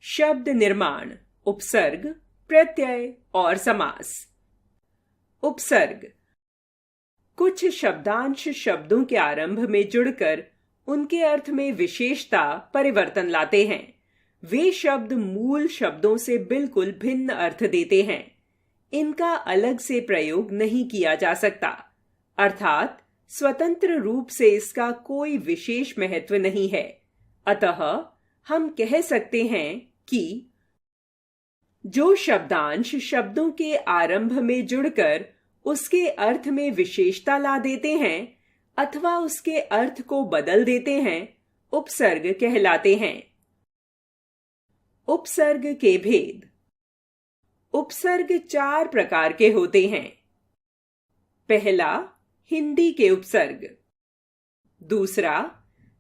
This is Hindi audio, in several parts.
शब्द निर्माण, उपसर्ग, प्रत्यय और समास। उपसर्ग कुछ शब्दांश शब्दों के आरंभ में जुड़कर उनके अर्थ में विशेषता परिवर्तन लाते हैं। वे शब्द मूल शब्दों से बिल्कुल भिन्न अर्थ देते हैं। इनका अलग से प्रयोग नहीं किया जा सकता, अर्थात स्वतंत्र रूप से इसका कोई विशेष महत्व नहीं है। अतः हम कह सकते हैं कि जो शब्दांश शब्दों के आरंभ में जुड़कर उसके अर्थ में विशेषता ला देते हैं अथवा उसके अर्थ को बदल देते हैं, उपसर्ग कहलाते हैं। उपसर्ग के भेद। उपसर्ग 4 प्रकार के होते हैं। पहला, हिंदी के उपसर्ग। दूसरा,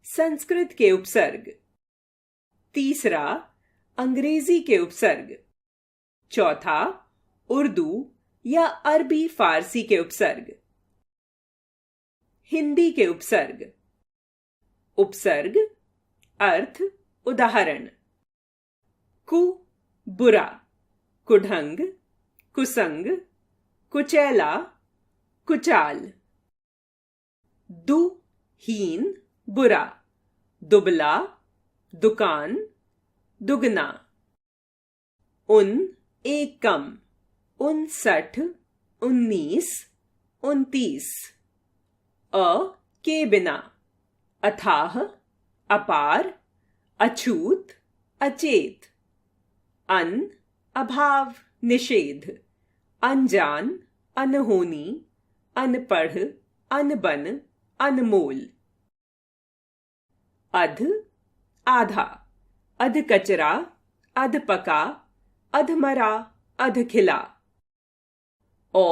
संस्कृत के उपसर्ग। तीसरा, अंग्रेजी के उपसर्ग। चौथा, उर्दू या अरबी फारसी के उपसर्ग। हिंदी के उपसर्ग। उपसर्ग अर्थ, उदाहरण: कु बुरा, कुढंग, कुसंग, कुचैला, कुचाल। दु हीन, बुरा, दुबला, दुकान, दुगना। उन एक कम, 59, 19, 29। अ के बिना, अथाह, अपार, अछूत, अचेत। अन अभाव, निषेध, अनजान, अनहोनी, अनपढ़, अनबन, अनमोल। अध आधा, अध कचरा, अध पका, अधमरा, अधखिला। औ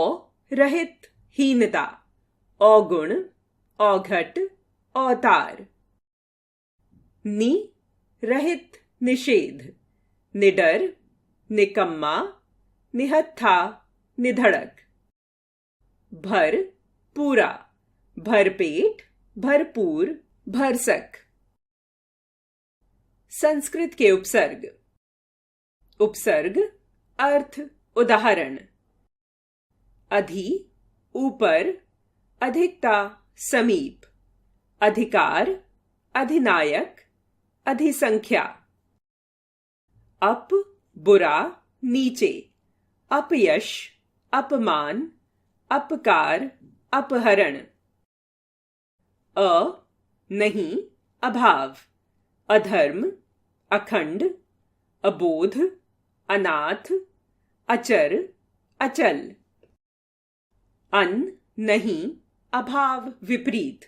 रहित, हीनता, अवगुण, अवघट, अवतार। नि रहित, निषेध, निडर, निकम्मा, निहत्था, निधड़क। भर पूरा, भरपेट, भरपूर, भरसक। संस्कृत के उपसर्ग। उपसर्ग अर्थ, उदाहरण: अधि ऊपर, अधिकता, समीप। अधिकार, अधिनायक, अधिसंख्या। अप बुरा, नीचे। अपयश, अपमान, अपकार, अपहरण। अ नहीं, अभाव, अधर्म, अखंड, अबोध, अनाथ, अचर, अचल। अन नहीं, अभाव, विपरीत,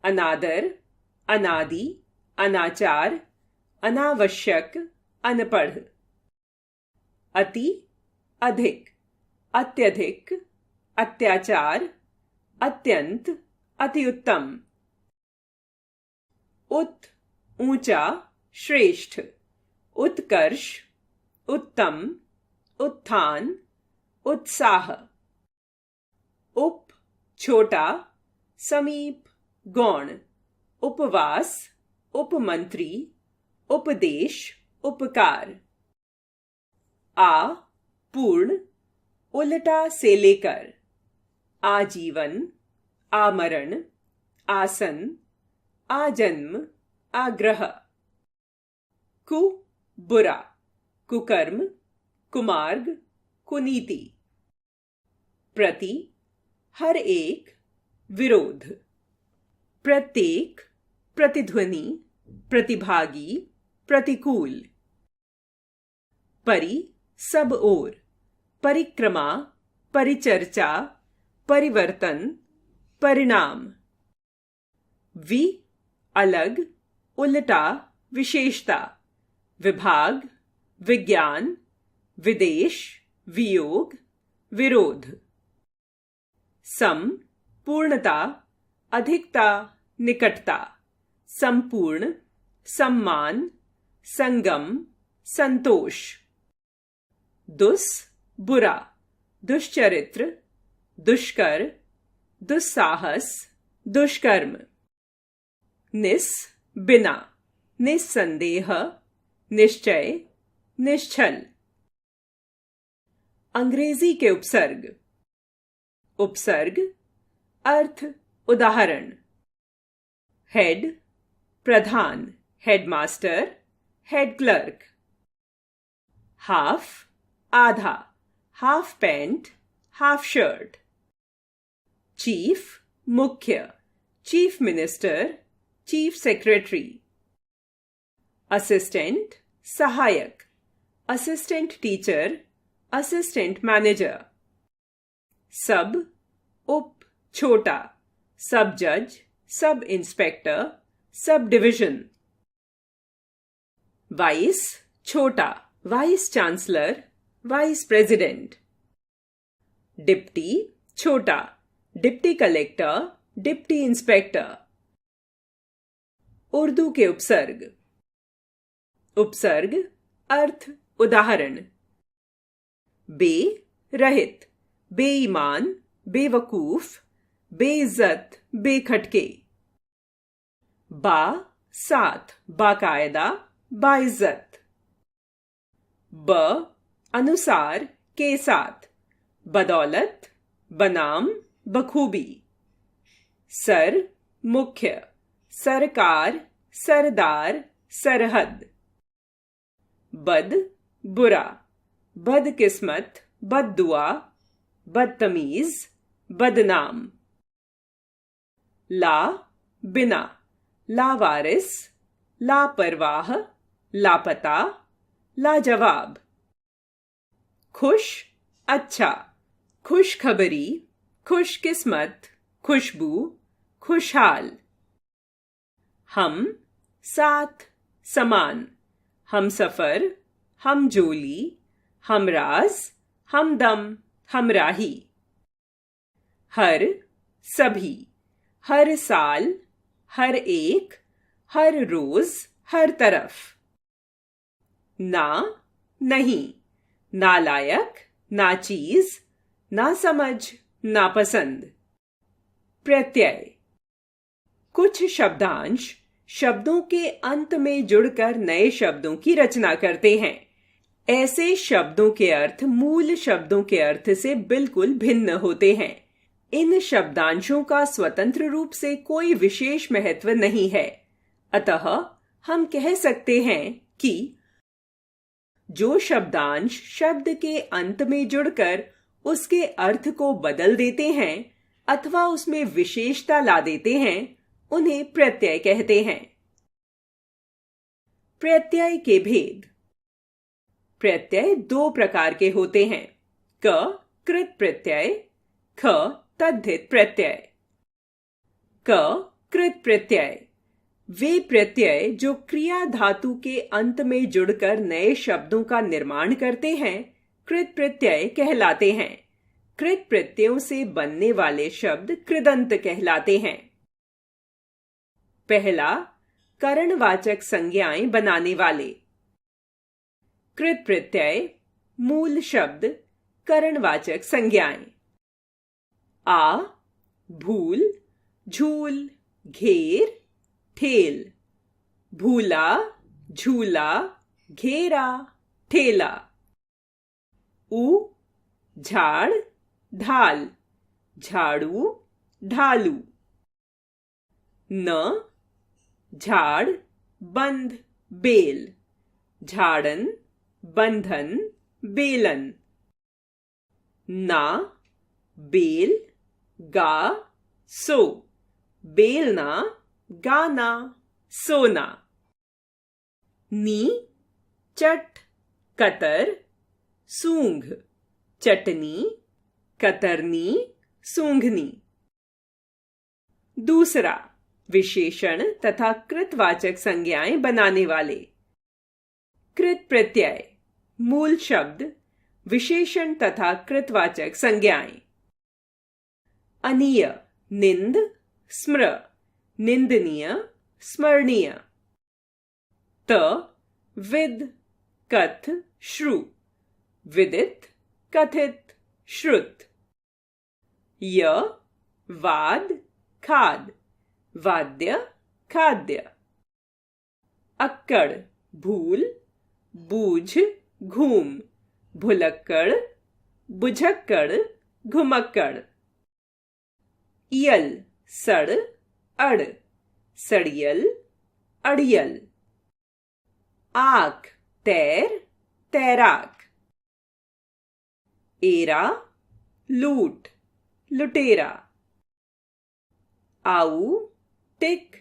अनादर, अनादि, अनाचार, अनावश्यक, अनपढ़। अति अधिक, अत्यधिक, अत्याचार, अत्यंत, अतिउत्तम। उत ऊंचा, श्रेष्ठ, उत्कर्ष, उत्तम, उत्थान, उत्साह। उप छोटा, समीप, गौण। उपवास, उपमंत्री, उपदेश, उपकार। आ पूर्ण, उल्टा से लेकर। आजीवन, आमरण, आसन, आजन्म, आग्रह। कु बुरा, कुकर्म, कुमार्ग, कुनीति। प्रति हर एक, विरोध। प्रत्येक, प्रतिध्वनि, प्रतिभागी, प्रतिकूल। परि सब ओर, परिक्रमा, परिचर्चा, परिवर्तन, परिणाम। वि अलग, उल्टा, विशेषता, विभाग, विज्ञान, विदेश, वियोग, विरोध। सम पूर्णता, अधिकता, निकटता। संपूर्ण, सम्मान, संगम, संतोष। दुस बुरा, दुष्चरित्र, दुष्कर, दुस्साहस, दुष्कर्म। निस बिना, निस्संदेह, निश्चय, निश्चल। अंग्रेजी के उपसर्ग। उपसर्ग अर्थ उदाहरण। हेड प्रधान, हेडमास्टर, हेड क्लर्क। हाफ आधा, half pant, half shirt. Chief मुख्य, chief minister, chief secretary. Assistant सहायक, assistant teacher, assistant manager. Sub उप छोटा, सब जज, sub inspector, sub division. Vice छोटा, vice chancellor, vice president. Deputy छोटा, deputy collector, deputy inspector. Urdu के उपसर्ग। उपसर्ग अर्थ उदाहरण। बे रहित, बेईमान, बेवकूफ, बेइज्जत, बेखटके। बा साथ, बाकायदा, बाइज्जत। ब अनुसार, के साथ, बदौलत, बनाम, बखूबी। सर मुख्य, सरकार, सरदार, सरहद। बद बुरा, बदकिस्मत, बद्दुआ, बदतमीज, बदनाम। ला बिना, लावारिस, लापरवाह, लापता, लाजवाब। खुश अच्छा, खुशखबरी, खुशकिस्मत, खुशबू, खुशहाल। हम साथ, समान, हम सफर, हम जोली, हमराज, हमदम, हमराही। हर सभी, हर साल, हर एक, हर रोज, हर तरफ। ना नहीं, नालायक, नाचीज, नासमझ, नापसंद। प्रत्यय कुछ शब्दांश शब्दों के अंत में जुड़कर नए शब्दों की रचना करते हैं। ऐसे शब्दों के अर्थ मूल शब्दों के अर्थ से बिल्कुल भिन्न होते हैं। इन शब्दांशों का स्वतंत्र रूप से कोई विशेष महत्व नहीं है। अतः हम कह सकते हैं कि जो शब्दांश शब्द के अंत में जुड़कर उसके अर्थ को बदल देते हैं अथवा उसमें विशेषता ला देते हैं, उन्हें प्रत्यय कहते हैं। प्रत्यय के भेद। प्रत्यय दो प्रकार के होते हैं, क कृत प्रत्यय, ख तद्धित प्रत्यय। क कृत प्रत्यय वे प्रत्यय जो क्रिया धातु के अंत में जुड़कर नए शब्दों का निर्माण करते हैं, कृत प्रत्यय कहलाते हैं। कृत प्रत्ययों से बनने वाले शब्द कृदंत कहलाते हैं। पहला, करणवाचक संज्ञाएं बनाने वाले। कृत प्रत्यय मूल शब्द, करणवाचक संज्ञाएं। आ भूल, झूल, घेर, ठेल। भूला, झूला, घेरा, ठेला। उ झाड़, ढाल, झाड़ू, ढालू। न झाड़, बंध, बेल, झाड़न, बंधन, बेलन। ना बेल, गा, सो, बेलना, गाना, सोना। नी चट, कतर, सूंघ, चटनी, कतरनी, सूंघनी। दूसरा, विशेषण तथा कृतवाचक संज्ञाएं बनाने वाले। कृत प्रत्यय मूल शब्द, विशेषण तथा कृतवाचक संज्ञाएं। अनीय निंद, स्मृ, निंदनीय, स्मरणीय। त विद, कथ, श्रु, विदित, कथित, श्रुत। य वाद, खाद, वाद्य, खाद्य। अक्कड़ भूल, बूझ, घूम, भुलक्कड़, बुझक्कड़, घुमक्कड़। इयल, सड़, अड़, सड़ियल, अड़ियल। आक, तैर, तैराक। एरा, लूट, लुटेरा। आऊ, टिक,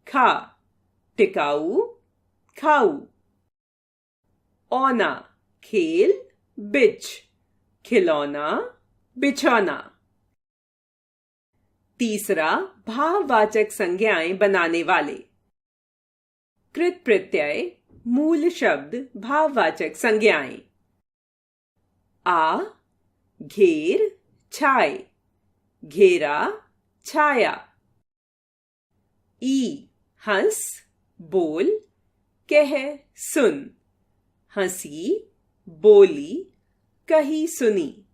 खा, टिकाऊ, खाऊ। औना, खेल, बिच, खिलौना, बिछौना। तीसरा, भाववाचक संज्ञाएं बनाने वाले। कृत प्रत्यय, मूल शब्द, भाववाचक संज्ञाएं। आ, घेर, छाए, घेरा, छाया। ई, हंस, बोल, कह, सुन, हंसी, बोली, कही, सुनी।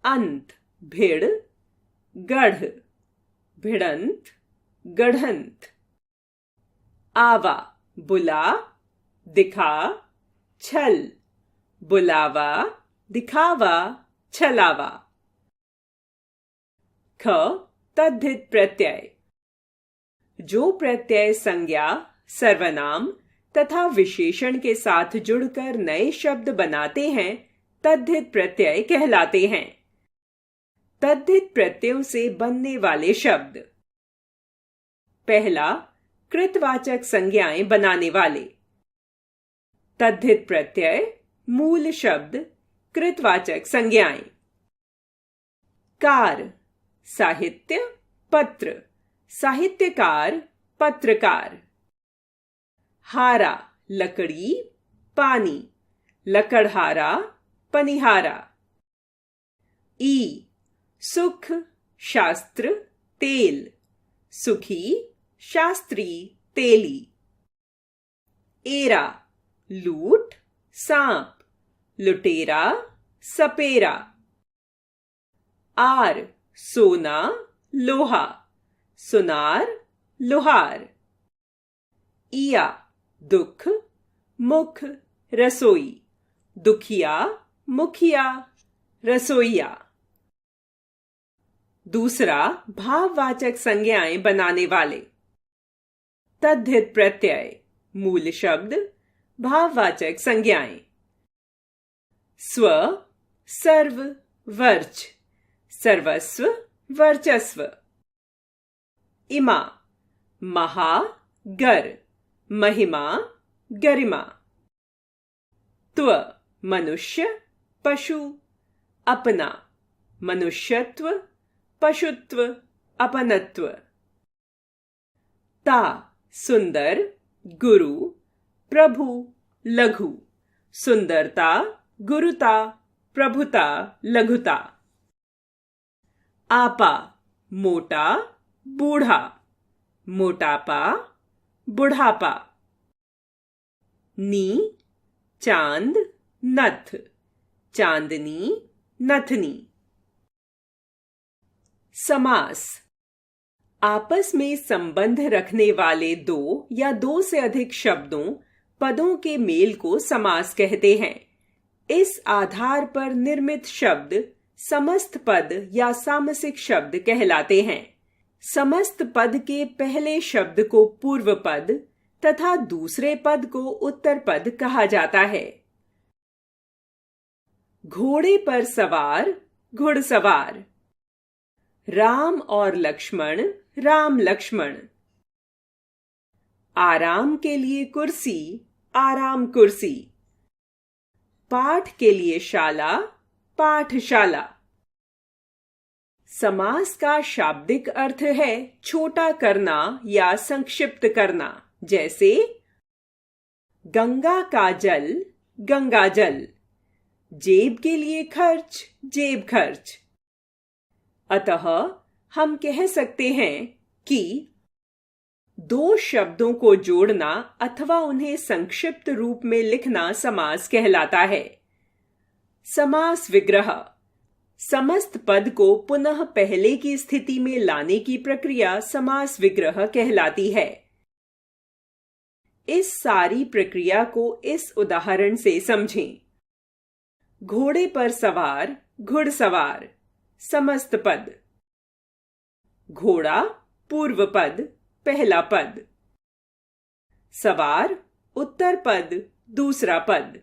अंत, भिड़, गढ़, भिड़ंत, गढ़ंत। आवा, बुला, दिखा, छल, बुलावा, दिखावा, छलावा। ख, तद्धित प्रत्यय। जो प्रत्यय संज्ञा, सर्वनाम तथा विशेषण के साथ जुड़कर नए शब्द बनाते हैं, तद्धित प्रत्यय कहलाते हैं। तद्धित प्रत्ययों से बनने वाले शब्द। पहला, कृतवाचक संज्ञाएं बनाने वाले। तद्धित प्रत्यय, मूल शब्द, कृतवाचक संज्ञाएं। कार, साहित्य, पत्र, साहित्यकार, पत्रकार। हारा, लकड़ी, पानी, लकड़हारा, पनिहारा। ई, सुख, शास्त्र, तेल, सुखी, शास्त्री, तेली। एरा, लूट, सांप, लुटेरा, सपेरा। आर, सोना, लोहा, सुनार, लोहार। इया, दुख, मुख, रसोई, दुखिया, मुखिया, रसोईया। दूसरा, भाववाचक संज्ञाएं बनाने वाले। तद्धित प्रत्यय, मूल शब्द, भाववाचक संज्ञाएं। स्व, सर्व, वर्च, सर्वस्व, वर्चस्व। इमा, महा, गर, महिमा, गरिमा। त्व, मनुष्य, पशु, अपना, मनुष्यत्व, पशुत्व, अपनत्व। ता, सुंदर, गुरु, प्रभु, लघु, सुंदरता, गुरुता, प्रभुता, लघुता। आपा, मोटा, बूढ़ा, मोटापा, बुढ़ापा। नी, चांद, नथ, चांदनी, नथनी। समास, आपस में संबंध रखने वाले दो या दो से अधिक शब्दों, पदों के मेल को समास कहते हैं। इस आधार पर निर्मित शब्द समस्त पद या सामसिक शब्द कहलाते हैं। समस्त पद के पहले शब्द को पूर्व पद तथा दूसरे पद को उत्तर पद कहा जाता है। घोड़े पर सवार, घुड़सवार। राम और लक्ष्मण, राम लक्ष्मण। आराम के लिए कुर्सी, आराम कुर्सी। पाठ के लिए शाला, पाठशाला। समास का शाब्दिक अर्थ है छोटा करना या संक्षिप्त करना, जैसे गंगा का जल, गंगा जल। जेब के लिए खर्च, जेब खर्च। अतः हम कह सकते हैं कि दो शब्दों को जोड़ना अथवा उन्हें संक्षिप्त रूप में लिखना समास कहलाता है। समास विग्रह, समस्त पद को पुनः पहले की स्थिति में लाने की प्रक्रिया समास विग्रह कहलाती है। इस सारी प्रक्रिया को इस उदाहरण से समझें। घोड़े पर सवार, घुड़सवार, समस्त पद। घोड़ा पूर्व पद, पहला पद। सवार उत्तर पद, दूसरा पद।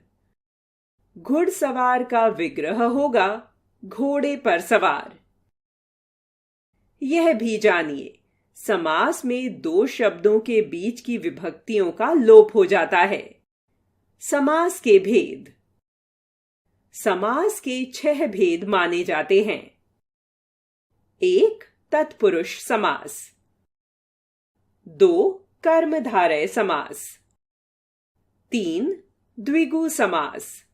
घुड़सवार का विग्रह होगा घोड़े पर सवार। यह भी जानिए, समास में दो शब्दों के बीच की विभक्तियों का लोप हो जाता है। समास के भेद। समास के 6 भेद माने जाते हैं। 1. तत्पुरुष समास। 2. कर्मधारय समास। 3. द्विगु समास।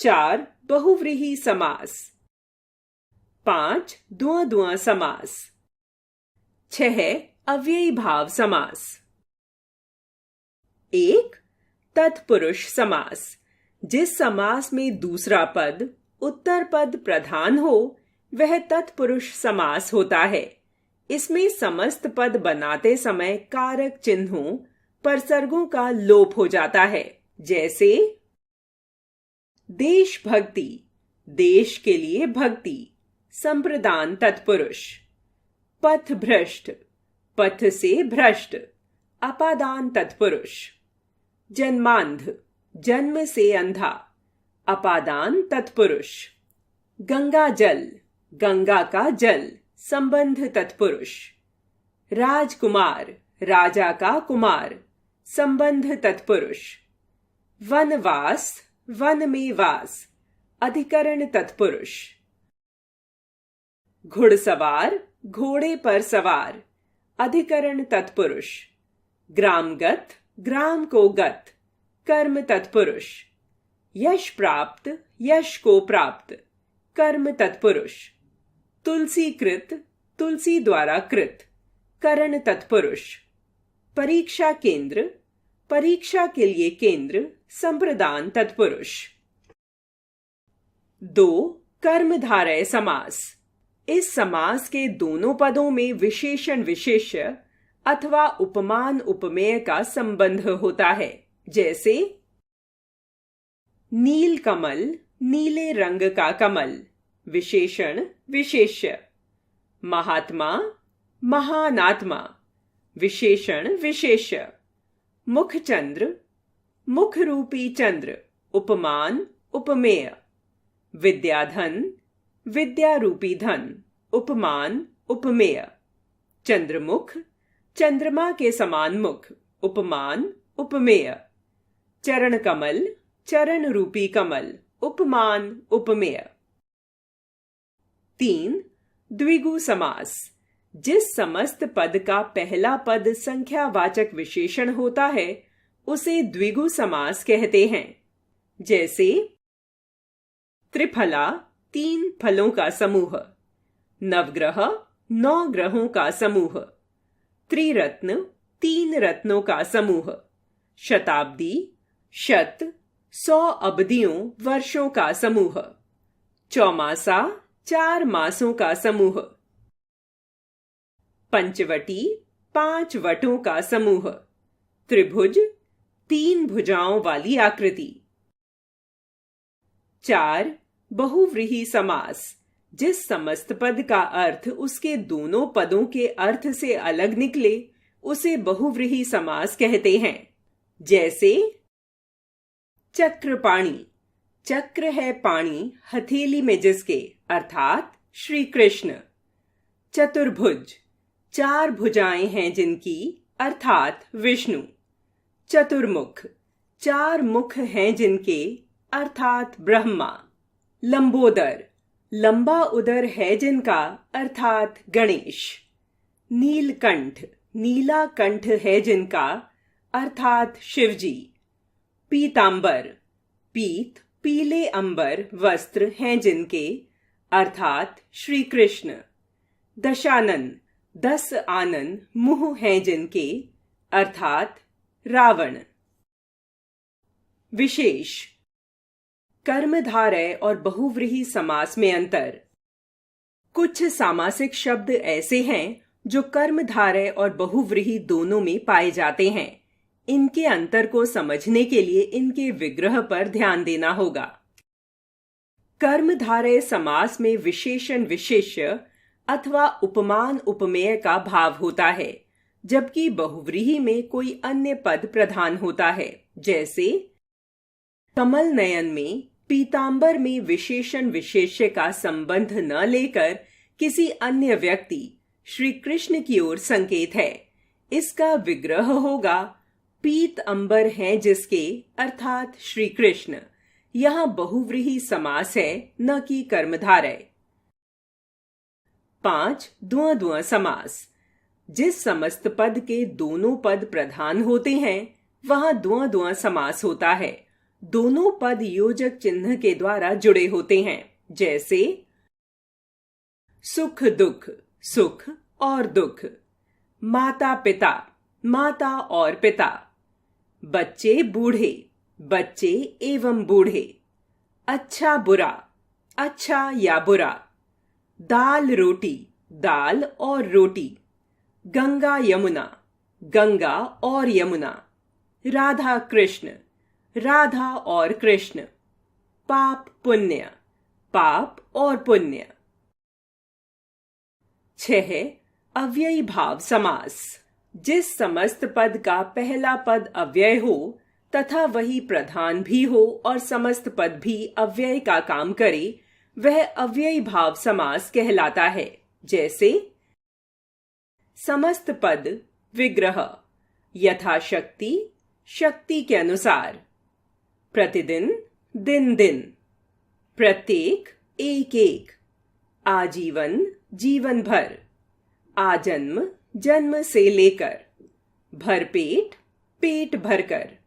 4. बहुव्रीहि समास। 5. द्वंद्व समास। 6. अव्ययी भाव समास। 1. तत्पुरुष समास। जिस समास में दूसरा पद उत्तर पद प्रधान हो वह तत्पुरुष समास होता है। इसमें समस्त पद बनाते समय कारक चिन्हों, परसर्गों का लोप हो जाता है। जैसे देशभक्ति, देश के लिए भक्ति, संप्रदान तत्पुरुष। पथ भ्रष्ट, पथ से भ्रष्ट, अपादान तत्पुरुष। जन्मांध, जन्म से अंधा, अपादान तत्पुरुष। गंगा जल, गंगा का जल, संबंध तत्पुरुष। राजकुमार, राजा का कुमार, संबंध तत्पुरुष। वनवास, वन में वास, अधिकरण तत्पुरुष। घुड़सवार, घोड़े पर सवार, अधिकरण तत्पुरुष। ग्रामगत, ग्राम को गत, कर्म तत्पुरुष। यश प्राप्त, यश को प्राप्त, कर्म तत्पुरुष। तुलसी कृत, तुलसी द्वारा कृत, करण तत्पुरुष। परीक्षा केंद्र, परीक्षा के लिए केंद्र, संप्रदान तत्पुरुष। 2. कर्मधारय समास। इस समास के दोनों पदों में विशेषण विशेष्य अथवा उपमान उपमेय का संबंध होता है। जैसे नील कमल, नीले रंग का कमल, विशेषण विशेष्य। महात्मा, महानात्मा, विशेषण विशेष्य। मुखचंद्र, मुख रूपी चंद्र, उपमान उपमेय। विद्याधन, विद्या रूपी धन, उपमान उपमेय। चंद्रमुख, चंद्रमा के समान मुख, उपमान उपमेय। चरण कमल, चरण रूपी कमल, उपमान उपमेय। 3. द्विगु समास। जिस समस्त पद का पहला पद संख्यावाचक विशेषण होता है उसे द्विगु समास कहते हैं। जैसे त्रिफला, 3 फलों का समूह। नवग्रह, 9 ग्रहों का समूह। त्रिरत्न, 3 रत्नों का समूह। शताब्दी, शत, 100 अवधियों, वर्षों का समूह। चौमासा, 4 मासों का समूह। पंचवटी, 5 वटों का समूह। त्रिभुज, 3 भुजाओं वाली आकृति। 4. बहुव्रीहि समास। जिस समस्त पद का अर्थ उसके दोनों पदों के अर्थ से अलग निकले उसे बहुव्रीहि समास कहते हैं। जैसे चक्रपाणी, चक्र है पाणी हथेली में जिसके, अर्थात श्री कृष्ण। चतुर्भुज, 4 भुजाएं हैं जिनकी, अर्थात विष्णु। चतुर्मुख, 4 मुख हैं जिनके, अर्थात ब्रह्मा। लंबोदर, लंबा उदर है जिनका, अर्थात गणेश। नीलकंठ, नीला कंठ है जिनका, अर्थात शिवजी। पीतांबर, पीत, पीले अंबर वस्त्र हैं जिनके, अर्थात श्री कृष्ण। दशानन, 10 आनन मुंह हैं जिनके, अर्थात रावण। विशेष। कर्मधारय और बहुव्रीहि समास में अंतर। कुछ सामासिक शब्द ऐसे हैं जो कर्मधारय और बहुव्रीहि दोनों में पाए जाते हैं। इनके अंतर को समझने के लिए इनके विग्रह पर ध्यान देना होगा। कर्मधारय समास में विशेषण विशेष्य अथवा उपमान उपमेय का भाव होता है, जबकि बहुव्रीहि में कोई अन्य पद प्रधान होता है। जैसे कमल नयन में पीतांबर में विशेषण विशेष्य का संबंध न लेकर किसी अन्य व्यक्ति श्री कृष्ण की ओर संकेत है। इसका विग्रह होगा पीत अंबर हैं जिसके, अर्थात श्री कृष्ण। यहां बहुव्रीहि समास है, न कि कर्मधारय। 5. द्वंद्व समास। जिस समस्त पद के दोनों पद प्रधान होते हैं वहां द्वंद्व समास होता है। दोनों पद योजक चिन्ह के द्वारा जुड़े होते हैं। जैसे सुख दुख, सुख और दुख। माता पिता, माता और पिता। बच्चे बूढ़े, बच्चे एवं बूढ़े। अच्छा बुरा, अच्छा या बुरा। दाल रोटी, दाल और रोटी। गंगा यमुना, गंगा और यमुना। राधा कृष्ण, राधा और कृष्ण। पाप पुण्य, पाप और पुण्य। 6. अव्ययी भाव समास। जिस समस्त पद का पहला पद अव्यय हो तथा वही प्रधान भी हो और समस्त पद भी अव्यय का काम करे, वह अव्ययी भाव समास कहलाता है। जैसे समस्त पद विग्रह, यथाशक्ति, शक्ति के अनुसार। प्रतिदिन, दिन दिन। प्रत्येक, एक एक। आजीवन, जीवन भर। आजन्म, जन्म से लेकर। भरपेट, पेट भरकर।